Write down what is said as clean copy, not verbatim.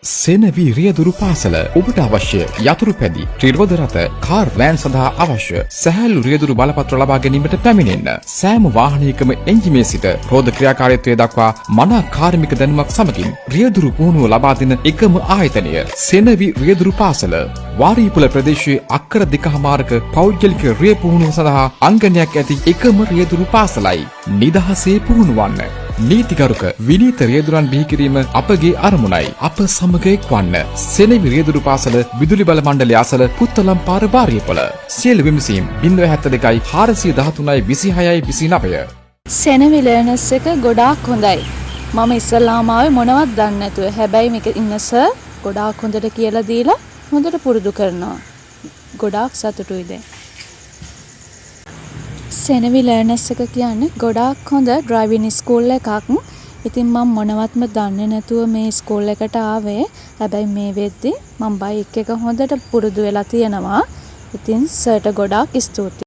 සෙනවි රියදුරු පාසල ඔබට අවශ්‍ය යතුරු පැදි, ත්‍රිරෝද රථ, කාර් වෑන් සඳහා අවශ්‍ය සැහැල්ලු රියදුරු බලපත්‍ර ලබා ගැනීමට පැමිණෙන්න. සෑම වාහනයකම එන්ජිමේ සිට රෝද ක්‍රියාකාරීත්වය දක්වා මනා කාර්මික දැනුමක් සමගින් රියදුරු පුහුණුව ලබා දෙන එකම ආයතනය සෙනවි රියදුරු පාසල. වාරීපුල ප්‍රදේශයේ අක්කර 2.5ක පෞද්ගලික රිය පුහුණුව සඳහා අංගනයක් ඇති එකම රියදුරු පාසලයි. නිදහසේ පුහුණුවන්න. නීතිගරුක විනීත රියදුරන් බිහි කිරීම අපගේ අරමුණයි. අප සමග එක්වන්න. සෙනවි රියදුරු පාසල විදුලි බල මණ්ඩලය අසල පුත්තලම් පාර වාරියපොළ. සියලු විමසීම් 072 413 26 29. සෙනවි ලර්නර්ස් එක ගොඩාක් හොඳයි. මම ඉස්සල්ලාම ආවේ මොනවත් දන්නේ නැතුව. හැබැයි මේක ඉන්න සර් ගොඩාක් හොඳට කියලා දීලා හොඳට පුරුදු කරනවා. ගොඩාක් සතුටුයි දැන්. සෙනවි ලර්නර්ස් එක කියන්නේ ගොඩාක් හොඳ ඩ්‍රයිවිං ස්කූල් එකක්. ඉතින් මම මොනවත්ම දන්නේ නැතුව මේ ස්කූල් එකට ආවේ. හැබැයි මේ වෙද්දි මම බයික් එක හොඳට පුරුදු වෙලා තියෙනවා. ඉතින් සර්ට ගොඩාක් ස්තුතියි.